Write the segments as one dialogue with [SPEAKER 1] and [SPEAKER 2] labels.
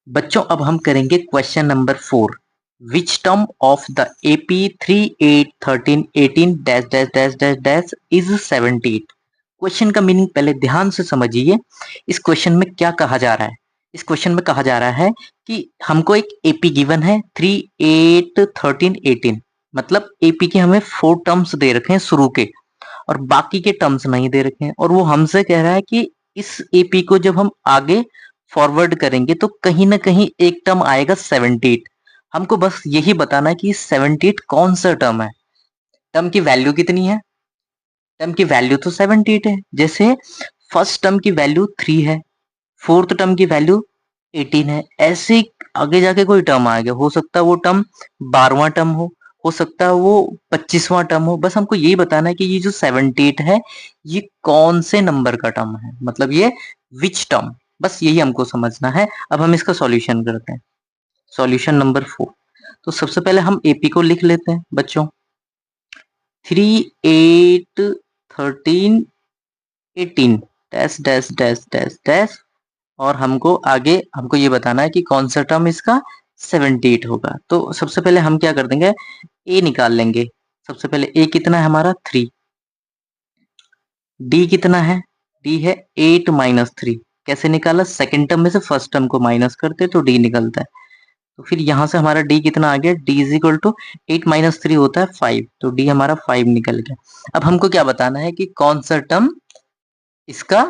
[SPEAKER 1] बच्चों अब हम करेंगे question number 4। Which term of the AP 3, 8, 13, 18 dash dash dash dash dash is 78। Question का मीनिंग पहले ध्यान से समझिए। इस क्वेश्चन में क्या कहा जा रहा है? इस क्वेश्चन में कहा जा रहा है कि हमको एक AP गिवन है 3, 8, 13, 18। मतलब AP के हमें 4 टर्म्स दे रखे हैं शुरू के, और बाकी के टर्म्स नहीं दे रखे हैं। और वो हमसे कह रहा है कि इस AP को जब हम आगे फॉरवर्ड करेंगे तो कहीं ना कहीं एक टर्म आएगा 78। हमको बस यही बताना है कि 78 कौन सा टर्म है। टर्म की वैल्यू कितनी है? टर्म की वैल्यू तो 78 है। जैसे फर्स्ट टर्म की वैल्यू 3 है, फोर्थ टर्म की वैल्यू 18 है। ऐसे आगे जाके कोई टर्म आ गया, हो सकता है वो टर्म 12वां टर्म हो सकता है वो 25वां टर्म हो। बस हमको यही बताना है कि ये जो 78 है ये कौन से नंबर का टर्म है, मतलब ये विच टर्म। बस यही हमको समझना है। अब हम इसका सॉल्यूशन करते हैं। Solution number 4। तो सबसे पहले हम एपी को लिख लेते हैं बच्चों। 3, 8, 13, 18 dash dash dash dash dash, और हमको ये बताना है कि कौन सा टर्म इसका 78 होगा। तो सबसे पहले हम क्या कर देंगे, ए निकाल लेंगे। सबसे पहले ए कितना है हमारा 3। डी कितना है? डी है 8 माइनस 3। कैसे निकाला? सेकेंड टर्म में से फर्स्ट टर्म को माइनस करते तो डी निकलता है। तो फिर यहाँ से हमारा डी कितना आ गया? D is equal to 8 minus 3 होता है 5, तो डी हमारा 5 निकल गया। अब हमको क्या बताना है कि कौन सा टर्म इसका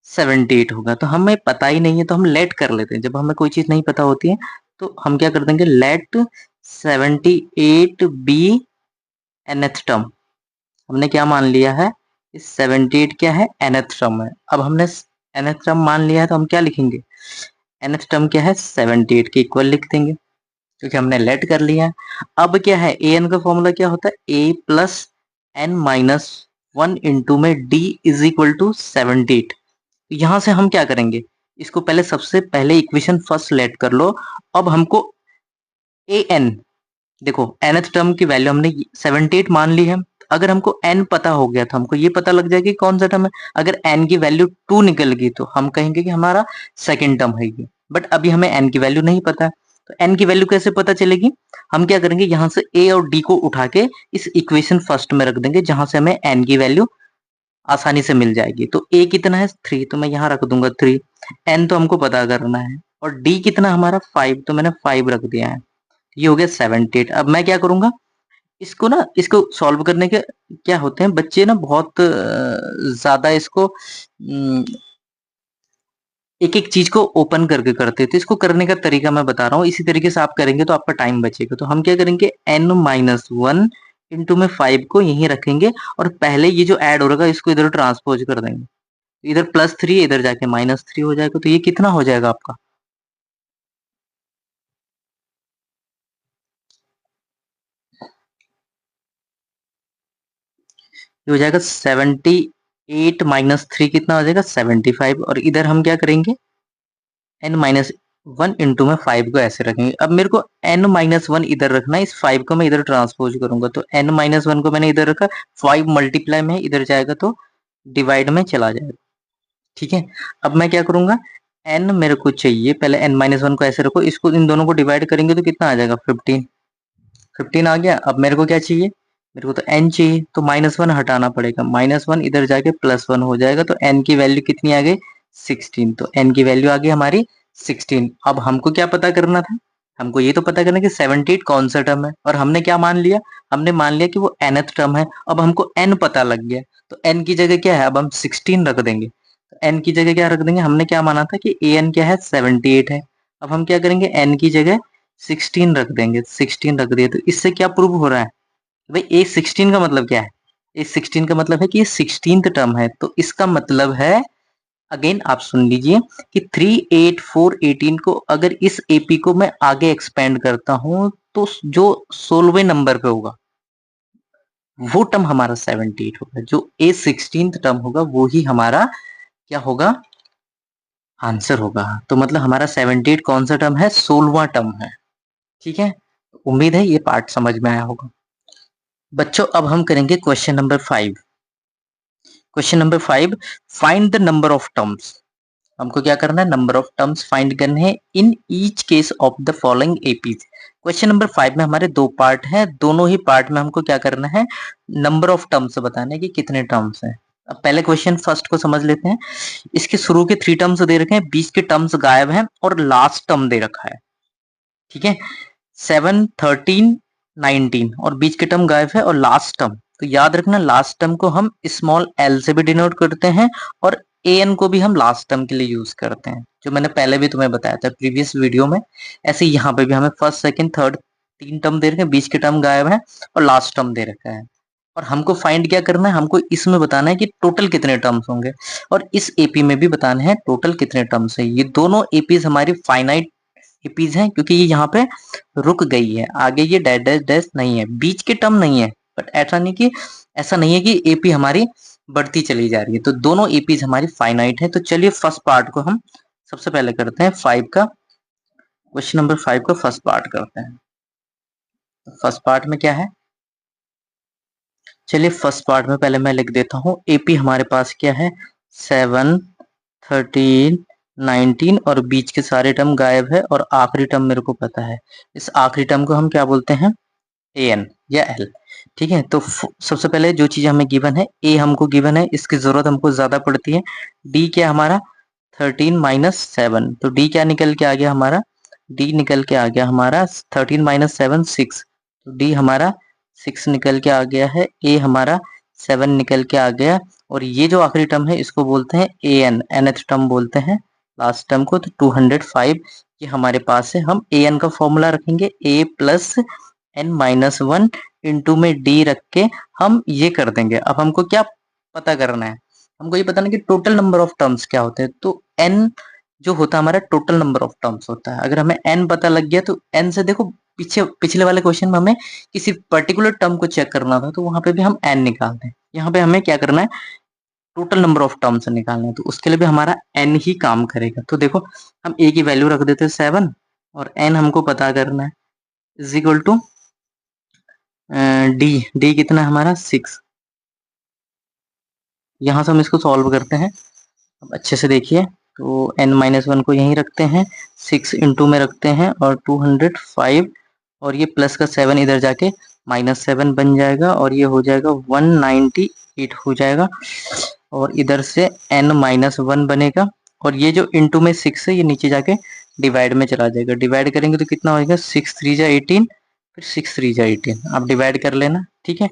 [SPEAKER 1] 78 होगा। तो हमें पता ही नहीं है तो हम लेट कर लेते हैं। जब हमें कोई चीज नहीं पता होती है तो हम क्या कर देंगे, लेट 78 बी nth टर्म। हमने क्या मान लिया है, इस 78 क्या है? nth टर्म है। अब हमने nth टर्म मान लिया है तो हम क्या लिखेंगे, nth टर्म क्या है? 78 के इक्वल लिख देंगे, क्योंकि हमने लेट कर लिया है। अब क्या है, ए एन का फॉर्मूला क्या होता है? ए प्लस एन माइनस 1 इंटू में डी इज इक्वल टू 78। यहां से हम क्या करेंगे, इसको पहले सबसे पहले इक्वेशन फर्स्ट लेट कर लो। अब हमको ए एन, देखो nth टर्म की वैल्यू हमने 78 मान ली है। अगर हमको n पता हो गया तो हमको ये पता लग जाएगा कि कौन सा टर्म है। अगर n की वैल्यू 2 निकल गई तो हम कहेंगे कि हमारा सेकंड टर्म है ये। बट अभी हमें n की वैल्यू नहीं पता है, तो n की वैल्यू कैसे पता चलेगी? हम क्या करेंगे, यहाँ से a और d को उठा के इस इक्वेशन फर्स्ट में रख देंगे, जहां से हमें n की वैल्यू आसानी से मिल जाएगी। तो a कितना है? 3, तो मैं यहाँ रख दूंगा 3। n तो हमको पता करना है, और d कितना हमारा 5, तो मैंने 5 रख दिया है। ये हो गया 78। अब मैं क्या करूंगा, इसको सॉल्व करने के क्या होते हैं, बच्चे ना बहुत ज्यादा इसको एक एक चीज को ओपन करके करते थे। इसको करने का तरीका मैं बता रहा हूँ, इसी तरीके से आप करेंगे तो आपका टाइम बचेगा। तो हम क्या करेंगे, n-1 इंटू में 5 को यहीं रखेंगे, और पहले ये जो ऐड हो रहा है इसको इधर ट्रांसपोज कर देंगे। इधर +3 इधर जाके -3 हो जाएगा। तो ये कितना हो जाएगा आपका, ये हो जाएगा 78 माइनस 3 कितना हो जाएगा 75। और इधर हम क्या करेंगे, n-1 इंटू में 5 को ऐसे रखेंगे। अब मेरे को n-1 इधर रखना है, इस 5 को मैं इधर ट्रांसपोज करूंगा। तो n-1 को मैंने इधर रखा, 5 मल्टीप्लाई में इधर जाएगा तो डिवाइड में चला जाएगा। ठीक है, अब मैं क्या करूंगा, n मेरे को चाहिए, पहले n-1 को ऐसे रखो, इसको इन दोनों को डिवाइड करेंगे तो कितना आ जाएगा 15। 15 आ गया। अब मेरे को क्या चाहिए, मेरे को तो n चाहिए, तो -1 हटाना पड़ेगा। -1 इधर जाके +1 हो जाएगा, तो n की वैल्यू कितनी आ गई 16। तो n की वैल्यू आ गई हमारी 16। अब हमको क्या पता करना था, हमको ये तो पता करना कि 78 कौन सा टर्म है। और हमने क्या मान लिया, हमने मान लिया कि वो nth टर्म है। अब हमको n पता लग गया, तो n की जगह क्या है, अब हम 16 रख देंगे। तो n की जगह क्या रख देंगे, हमने क्या माना था कि an क्या है 78 है। अब हम क्या करेंगे, n की जगह 16 रख देंगे। 16 रख दिए, तो इससे क्या प्रूव हो रहा है भाई, ए 16 का मतलब क्या है, ए 16 का मतलब है कि ये 16th टर्म है। तो इसका मतलब है, अगेन आप सुन लीजिए कि 3, 8, 4, 18 को अगर इस एपी को मैं आगे एक्सपेंड करता हूं तो जो 16वें नंबर पे होगा वो टर्म हमारा 78 होगा। जो ए 16th टर्म होगा वो ही हमारा क्या होगा, आंसर होगा। तो मतलब हमारा 78 कौन सा टर्म है, 16वां टर्म है। ठीक है, उम्मीद है ये पार्ट समझ में आया होगा बच्चों। अब हम करेंगे question number 5। Question number 5, find the number of terms. हमको क्या करना है, नंबर ऑफ टर्म्स फाइंड करने हैं in each case of the following APs. Question number 5 में हमारे 2 पार्ट हैं, दोनों ही पार्ट में हमको क्या करना है, नंबर ऑफ टर्म्स बताना है कि कितने टर्म्स हैं। अब पहले क्वेश्चन फर्स्ट को समझ लेते हैं। इसके शुरू के 3 टर्म्स दे रखे हैं, बीच के टर्म्स गायब हैं और लास्ट टर्म दे रखा है। ठीक है, 7, 13, 19 और बीच के टर्म गायब है और लास्ट टर्म, तो याद रखना लास्ट टर्म को हम स्मॉल एल से भी डिनोट करते हैं और एन को भी हम लास्ट टर्म के लिए यूज करते हैं, जो मैंने पहले भी तुम्हें बताया था प्रीवियस वीडियो में। ऐसे यहाँ पे भी हमें फर्स्ट, सेकंड, थर्ड 3 टर्म दे रखे हैं, बीच के टर्म गायब है और लास्ट टर्म दे रखा है। और हमको फाइंड क्या करना है, हमको इसमें बताना है कि टोटल कितने टर्म्स होंगे और इस एपी में भी बताना है टोटल कितने टर्म्स है। ये दोनों एपीज हमारी फाइनाइट एपीज हैं क्योंकि ये यहाँ पे रुक गई है, आगे ये डैश डैश डैश नहीं है, बीच के टर्म नहीं है। बट ऐसा नहीं है कि एपी हमारी बढ़ती चली जा रही है, तो दोनों एपीज हमारी फाइनाइट है। तो चलिए फर्स्ट पार्ट को हम सबसे पहले करते हैं, 5 का क्वेश्चन नंबर 5 का फर्स्ट पार्ट करते हैं। फर्स्ट पार्ट में क्या है, चलिए फर्स्ट पार्ट में पहले मैं लिख देता हूँ। एपी हमारे पास क्या है, 7, 13, 19 और बीच के सारे टर्म गायब है और आखिरी टर्म मेरे को पता है। इस आखिरी टर्म को हम क्या बोलते हैं, एन या एल। ठीक है, तो सबसे पहले जो चीज हमें गिवन है, ए हमको गिवन है, इसकी जरूरत हमको ज्यादा पड़ती है। डी क्या हमारा 13 माइनस 7, तो डी क्या निकल के आ गया हमारा, डी निकल के आ गया हमारा 13 माइनस 7 6, तो डी हमारा 6 निकल के आ गया है, ए हमारा 7 निकल के आ गया। और ये जो आखिरी टर्म है इसको बोलते हैं ए एन, एनथ टर्म बोलते हैं लास्ट टर्म को, तो 205 ये हमारे पास है। हम ए एन का फॉर्मूला रखेंगे, ए प्लस एन माइनस 1 इंटू में डी रख के हम ये कर देंगे। अब हमको क्या पता करना है, हमको ये पता नहीं कि टोटल नंबर ऑफ टर्म्स क्या होते हैं। तो एन जो होता है हमारा टोटल नंबर ऑफ टर्म्स होता है। अगर हमें एन पता लग गया तो एन से देखो, पिछले वाले क्वेश्चन में हमें किसी पर्टिकुलर टर्म को चेक करना था तो वहां पे भी हम एन निकालते हैं। यहाँ पे हमें क्या करना है, टोटल नंबर ऑफ टर्म्स निकालना है, तो उसके लिए भी हमारा एन ही काम करेगा। तो देखो हम ए की वैल्यू रख देते हैं 7 और एन हमको पता करना है, is equal to D, D कितना है हमारा 6। यहां से हम इसको सॉल्व करते हैं। अब अच्छे से देखिए, तो n माइनस 1 को यहीं रखते हैं, 6 इंटू में रखते हैं और 205 और ये प्लस का 7 इधर जाके -7 बन जाएगा और ये हो जाएगा 198 हो जाएगा। और इधर से n माइनस 1 बनेगा और ये जो इंटू में 6 है ये नीचे जाके डिवाइड में चला जाएगा। डिवाइड करेंगे तो कितना होगा, 6 3 जा 18, फिर 6 3 जा 18, आप डिवाइड कर लेना। ठीक है,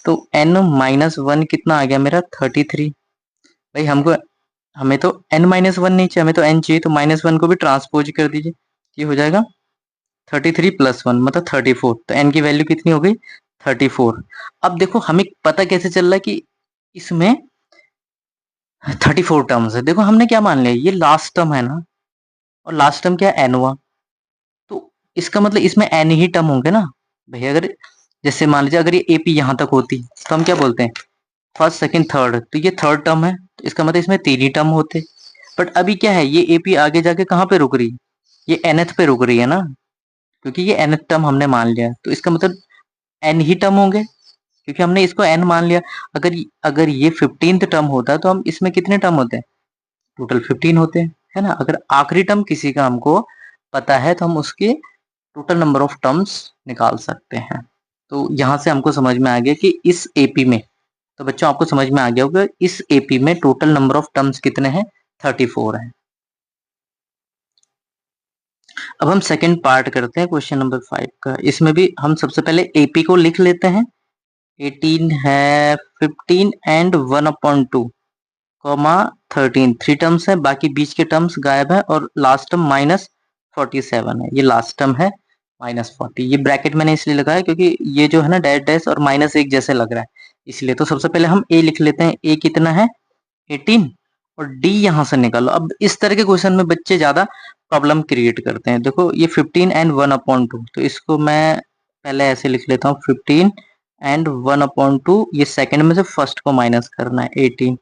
[SPEAKER 1] तो n माइनस 1 कितना आ गया मेरा 33। भाई हमें तो n माइनस 1 नहीं चाहिए, हमें तो n चाहिए, तो -1 को भी ट्रांसपोज कर दीजिए, ये हो जाएगा 33 प्लस 1 मतलब 34, तो n की वैल्यू कितनी हो गई 34। अब देखो हमें पता कैसे चल रहा है कि इसमें 34 टर्म्स है। देखो हमने क्या मान लिया, ये लास्ट टर्म है ना, और लास्ट टर्म क्या n हुआ, तो इसका मतलब इसमें n ही टर्म होंगे ना। भैया अगर जैसे मान लीजिए अगर ये एपी यहाँ तक होती तो हम क्या बोलते हैं, फर्स्ट सेकंड थर्ड, तो ये थर्ड टर्म है, तो इसका मतलब इसमें 3 ही टर्म होते। बट अभी क्या है, ये एपी आगे जाके कहाँ पे रुक रही है, ये nth पे रुक रही है ना, क्योंकि ये nth टर्म हमने मान लिया, तो इसका मतलब n ही टर्म होंगे क्योंकि हमने इसको n मान लिया। अगर अगर ये 15th टर्म होता तो हम इसमें कितने टर्म होते हैं, टोटल 15 होते हैं, है ना। अगर आखिरी टर्म किसी का हमको पता है तो हम उसके टोटल नंबर ऑफ टर्म्स निकाल सकते हैं। तो यहाँ से हमको समझ में आ गया कि इस एपी में, तो बच्चों आपको समझ में आ गया होगा इस एपी में टोटल नंबर ऑफ टर्म्स कितने हैं, 34 हैं। अब हम सेकंड पार्ट करते हैं क्वेश्चन नंबर 5 का। इसमें भी हम सबसे पहले एपी को लिख लेते हैं। 18 है, 15 एंड 1/2 कॉमा 13, 3 टर्म्स है, बाकी बीच के टर्म्स गायब है और लास्ट टर्म -47 है। ये लास्ट टर्म है -40। ये ब्रैकेट मैंने इसलिए लगाया क्योंकि ये जो है ना डैश डैश और -1 जैसे लग रहा है, इसलिए। तो सबसे पहले हम ए लिख लेते हैं। ए कितना है 18 और डी यहां से निकालो। अब इस तरह के क्वेश्चन में बच्चे ज्यादा प्रॉब्लम क्रिएट करते हैं। देखो ये 15 एंड 1/2, तो इसको मैं पहले ऐसे लिख लेता हूँ, 15 एंड 1/2, ये सेकंड में से फर्स्ट को माइनस करना है 18।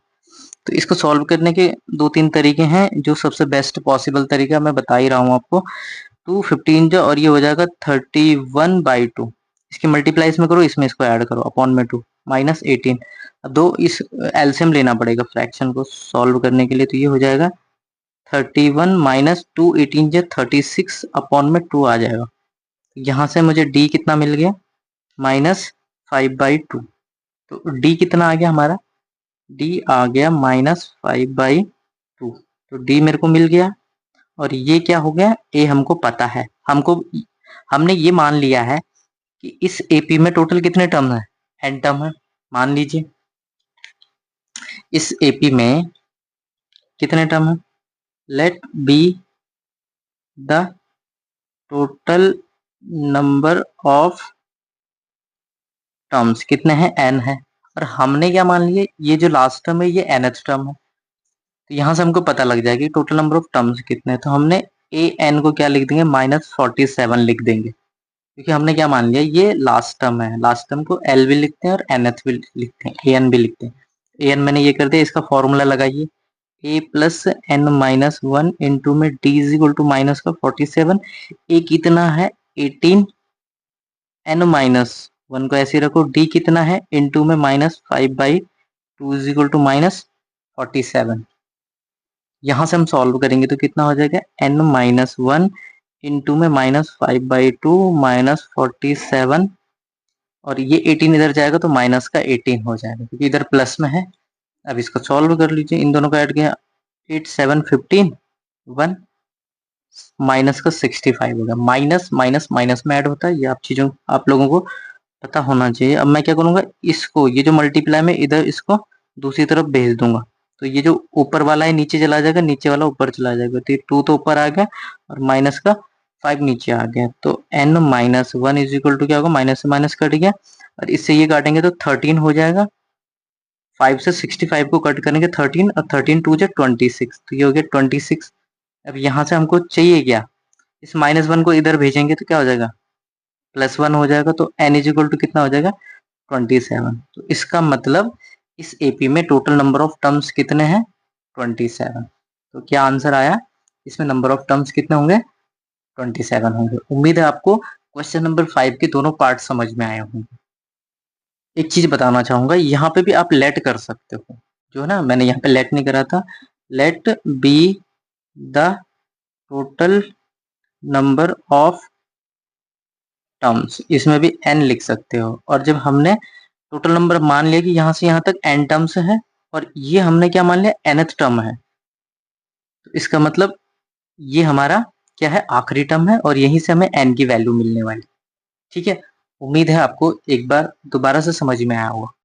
[SPEAKER 1] तो इसको सॉल्व करने के 2-3 तरीके हैं, जो सबसे बेस्ट पॉसिबल तरीका मैं बता ही रहा हूँ आपको। 2 15 जो, और ये हो जाएगा 31/2, इसकी मल्टीप्लाई इसमें करो, इसमें इसको ऐड करो अपॉन में 2 -18। अब दो इस एलसीएम लेना पड़ेगा फ्रैक्शन को सॉल्व करने के लिए, तो ये हो जाएगा 31 माइनस 2 18 जो 36 अपॉन में 2 आ जाएगा। यहाँ से मुझे डी कितना मिल गया, -5/2। तो डी कितना आ गया हमारा, डी आ गया -5/2। तो डी मेरे को मिल गया। और ये क्या हो गया, ए हमको पता है, हमने ये मान लिया है कि इस एपी में टोटल कितने टर्म है, एन टर्म है। मान लीजिए इस एपी में कितने टर्म है, let be the total number of terms कितने हैं, एन है। और हमने क्या मान लिया, ये जो लास्ट टर्म है ये nth टर्म है। तो यहाँ से हमको पता लग जाएगा कि टोटल नंबर ऑफ टर्म्स कितने हैं। तो हमने ए एन को क्या लिख देंगे, -47 लिख देंगे, क्योंकि हमने क्या मान लिया, ये लास्ट टर्म है। लास्ट टर्म को एल भी लिखते हैं और nth भी लिखते हैं, ए एन भी लिखते हैं। ए एन मैंने ये कर दिया, इसका फॉर्मूला लगाइए, A plus N minus 1 into में D is equal to minus का 47। ए कितना है 18, एन माइनस 1 को ऐसे रखो, डी कितना है इंटू में -5/2 इज इक्वल टू -47। यहाँ से हम सॉल्व करेंगे तो कितना हो जाएगा, n-1 इंटू में -5/2 -47। और ये 18 इधर जाएगा तो माइनस का 18 हो जाएगा, क्योंकि इधर प्लस में है। अब इसको सॉल्व कर लीजिए, इन दोनों का ऐड किया, 8 7 15 1 माइनस का 65 होगा। माइनस माइनस माइनस में ऐड होता है, ये आप लोगों को पता होना चाहिए। अब मैं क्या करूंगा, इसको ये जो मल्टीप्लाई में इधर इसको दूसरी तरफ भेज दूंगा, तो ये जो ऊपर वाला है नीचे चला जाएगा, नीचे वाला ऊपर चला जाएगा। तो ये 2 तो ऊपर आ गया और माइनस का 5 नीचे आ गया। तो n-1 इज इक्वल टू क्या होगा, माइनस से माइनस कट गया और इससे ये काटेंगे तो 13 हो जाएगा। 5 से 65 को कट करेंगे 13 और 13 2 जा 26, तो ये हो गया 26। अब यहाँ से हमको चाहिए क्या, इस -1 को इधर भेजेंगे तो क्या हो जाएगा, +1 हो जाएगा। तो n इज इक्वल टू कितना हो जाएगा, 27। तो इसका मतलब इस एपी में टोटल नंबर ऑफ टर्म्स कितने हैं, 27। तो क्या आंसर आया, इसमें नंबर ऑफ टर्म्स कितने होंगे, 27 होंगे। उम्मीद है आपको क्वेश्चन नंबर 5 के दोनों पार्ट समझ में आए होंगे। एक चीज बताना चाहूंगा, यहाँ पे भी आप लेट कर सकते हो, जो है ना, मैंने यहाँ पे लेट नहीं करा था। Let be the total number of terms, इसमें भी n लिख सकते हो। और जब हमने टोटल नंबर मान लिया कि यहाँ से यहाँ तक n टर्म्स है, और ये हमने क्या मान लिया, nth टर्म है, तो इसका मतलब ये हमारा क्या है, आखिरी टर्म है, और यहीं से हमें n की वैल्यू मिलने वाली। ठीक है, उम्मीद है आपको एक बार दोबारा से समझ में आया होगा।